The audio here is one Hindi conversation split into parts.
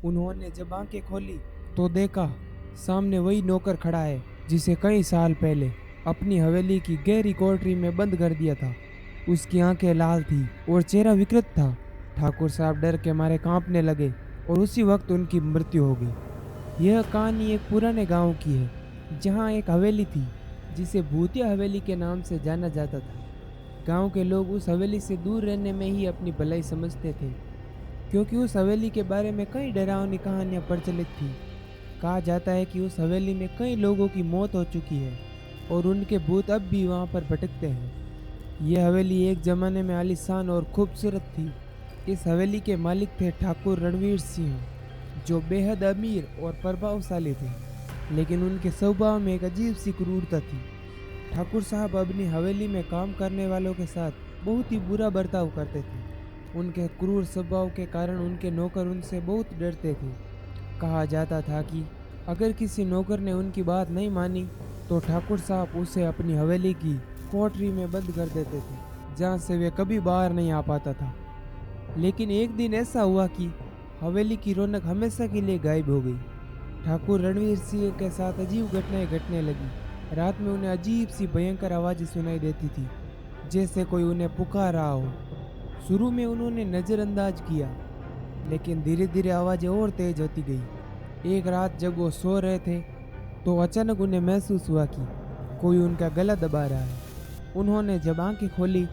उन्होंने जब आंखें खोली तो देखा सामने वही नौकर खड़ा है जिसे कई साल पहले अपनी हवेली की गहरी कोठरी में बंद कर दिया था। उसकी आंखें लाल थी और चेहरा विकृत था। ठाकुर साहब डर के मारे कांपने लगे और उसी वक्त उनकी मृत्यु हो गई। यह कहानी एक पुराने गांव की है जहां एक हवेली थी जिसे भूतिया हवेली के नाम से जाना जाता था। गांव के लोग उस हवेली से दूर रहने में ही अपनी भलाई समझते थे, क्योंकि उस हवेली के बारे में कई डरावनी कहानियां प्रचलित थी। कहा जाता है कि उस हवेली में कई लोगों की मौत हो चुकी है और उनके भूत अब भी वहां पर भटकते हैं। यह हवेली एक जमाने में आलीशान और खूबसूरत थी। इस हवेली के मालिक थे ठाकुर रणवीर सिंह, जो बेहद अमीर और प्रभावशाली थे, लेकिन उनके स्वभाव में एक अजीब सी क्रूरता थी। ठाकुर साहब अपनी हवेली में काम करने वालों के साथ बहुत ही बुरा बर्ताव करते थे। उनके क्रूर स्वभाव के कारण उनके नौकर उनसे बहुत डरते थे। कहा जाता था कि अगर किसी नौकर ने उनकी बात नहीं मानी तो ठाकुर साहब उसे अपनी हवेली की कोठरी में बंद कर देते थे, जहाँ से वे कभी बाहर नहीं आ पाता था। लेकिन एक दिन ऐसा हुआ कि हवेली की रौनक हमेशा के लिए गायब हो गई। ठाकुर रणवीर सिंह के साथ अजीब घटनाएं घटने लगी। रात में उन्हें अजीब सी भयंकर आवाज़ें सुनाई देती थी, जैसे कोई उन्हें पुकार रहा हो। शुरू में उन्होंने नज़रअंदाज किया, लेकिन धीरे धीरे आवाज़ें और तेज होती गई। एक रात जब वो सो रहे थे तो अचानक उन्हें महसूस हुआ कि कोई उनका गला दबा रहा है। उन्होंने जब आंखें खोली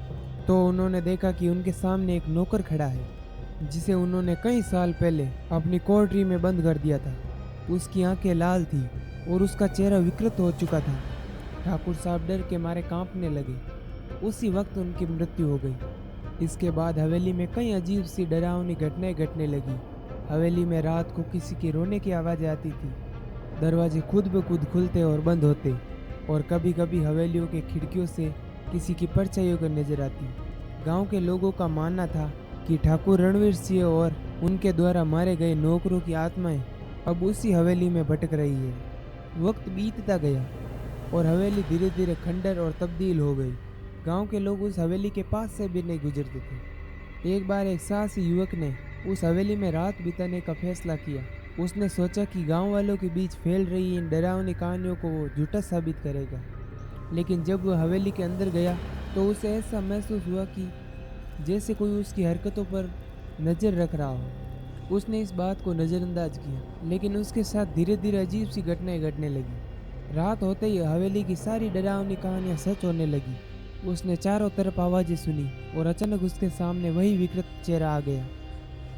तो उन्होंने देखा कि उनके सामने एक नौकर खड़ा है जिसे उन्होंने कई साल पहले अपनी कोठरी में बंद कर दिया था। उसकी आंखें लाल थी और उसका चेहरा विकृत हो चुका था। ठाकुर साहब डर के मारे कांपने लगे। उसी वक्त उनकी मृत्यु हो गई। इसके बाद हवेली में कई अजीब सी डरावनी घटनाएं घटने लगी। हवेली में रात को किसी के रोने की आवाज़ आती थी, दरवाजे खुद ब खुद खुलते और बंद होते, और कभी कभी हवेलियों के खिड़कियों से किसी की परछाई होकर नजर आती। गांव के लोगों का मानना था कि ठाकुर रणवीर सिंह और उनके द्वारा मारे गए नौकरों की आत्माएं अब उसी हवेली में भटक रही है। वक्त बीतता गया और हवेली धीरे धीरे खंडर और तब्दील हो गई। गांव के लोग उस हवेली के पास से भी नहीं गुजरते थे। एक बार एक साहसी युवक ने उस हवेली में रात बिताने का फैसला किया। उसने सोचा कि गांव वालों के बीच फैल रही इन डरावनी कहानियों को वो झूठा साबित करेगा। लेकिन जब वह हवेली के अंदर गया तो उसे ऐसा महसूस हुआ कि जैसे कोई उसकी हरकतों पर नज़र रख रहा हो। उसने इस बात को नज़रअंदाज किया, लेकिन उसके साथ धीरे धीरे अजीब सी घटनाएं घटने लगी। रात होते ही हवेली की सारी डरावनी कहानियां सच होने लगी। उसने चारों तरफ आवाज़ें सुनी और अचानक उसके सामने वही विकृत चेहरा आ गया।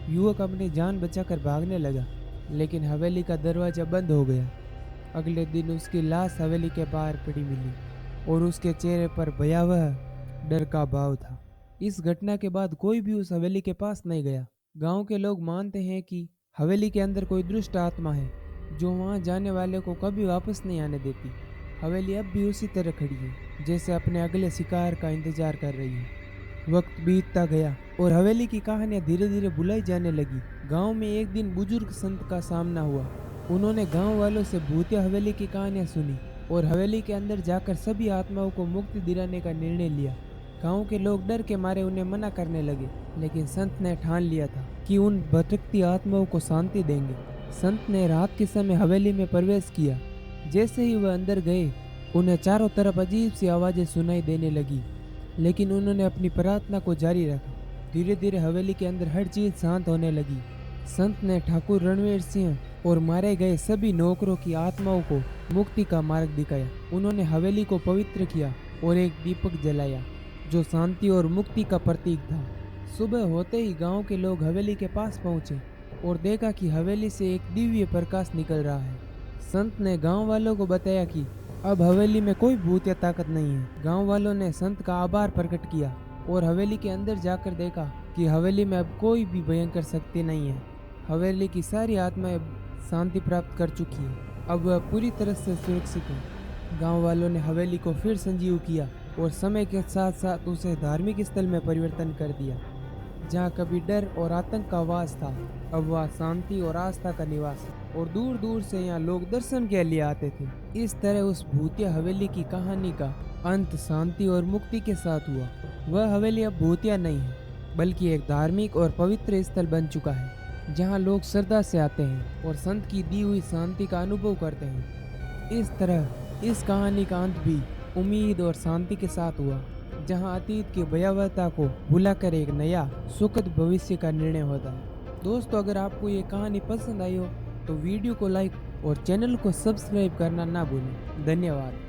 युवक अपनी जान बचाकर भागने लगा, लेकिन हवेली का दरवाजा बंद हो गया। अगले दिन उसकी लाश हवेली के बाहर पड़ी मिली और उसके चेहरे पर भयावह डर का भाव था। इस घटना के बाद कोई भी उस हवेली के पास नहीं गया। गांव के लोग मानते हैं कि हवेली के अंदर कोई दुष्ट आत्मा है जो वहां जाने वाले को कभी वापस नहीं आने देती। हवेली अब भी उसी तरह खड़ी है, जैसे अपने अगले शिकार का इंतजार कर रही है। वक्त बीतता गया और हवेली की कहानियां धीरे धीरे भुलाई जाने लगी। गांव में एक दिन बुजुर्ग संत का सामना हुआ। उन्होंने गांव वालों से भूतिया हवेली की कहानियां सुनी और हवेली के अंदर जाकर सभी आत्माओं को मुक्ति दिलाने का निर्णय लिया। गांव के लोग डर के मारे उन्हें मना करने लगे, लेकिन संत ने ठान लिया था कि उन भटकती आत्माओं को शांति देंगे। संत ने रात के समय हवेली में प्रवेश किया। जैसे ही वह अंदर गए, उन्हें चारों तरफ अजीब सी आवाजें सुनाई देने लगी, लेकिन उन्होंने अपनी प्रार्थना को जारी रखा। धीरे धीरे हवेली के अंदर हर चीज शांत होने लगी। संत ने ठाकुर रणवीर सिंह और मारे गए सभी नौकरों की आत्माओं को मुक्ति का मार्ग दिखाया। उन्होंने हवेली को पवित्र किया और एक दीपक जलाया जो शांति और मुक्ति का प्रतीक था। सुबह होते ही गांव के लोग हवेली के पास पहुंचे और देखा कि हवेली से एक दिव्य प्रकाश निकल रहा है। संत ने गांव वालों को बताया कि अब हवेली में कोई भूत या ताकत नहीं है। गांव वालों ने संत का आभार प्रकट किया और हवेली के अंदर जाकर देखा कि हवेली में अब कोई भी भयंकर शक्ति नहीं है। हवेली की सारी आत्माएं शांति प्राप्त कर चुकी है। अब वह पूरी तरह से सुरक्षित है। गांव वालों ने हवेली को फिर संजीव किया और समय के साथ साथ उसे धार्मिक स्थल में परिवर्तन कर दिया। जहाँ कभी डर और आतंक का वास था, अब वह शांति और आस्था का निवास है और दूर दूर से यहाँ लोग दर्शन के लिए आते थे। इस तरह उस भूतिया हवेली की कहानी का अंत शांति और मुक्ति के साथ हुआ। वह हवेली अब भूतिया नहीं है, बल्कि एक धार्मिक और पवित्र स्थल बन चुका है, जहां लोग श्रद्धा से आते हैं और संत की दी हुई शांति का अनुभव करते हैं। इस तरह इस कहानी का अंत भी उम्मीद और शांति के साथ हुआ, जहां अतीत की भयावहता को भुलाकर एक नया सुखद भविष्य का निर्णय होता है। दोस्तों, अगर आपको ये कहानी पसंद आई हो तो वीडियो को लाइक और चैनल को सब्सक्राइब करना ना भूलें। धन्यवाद।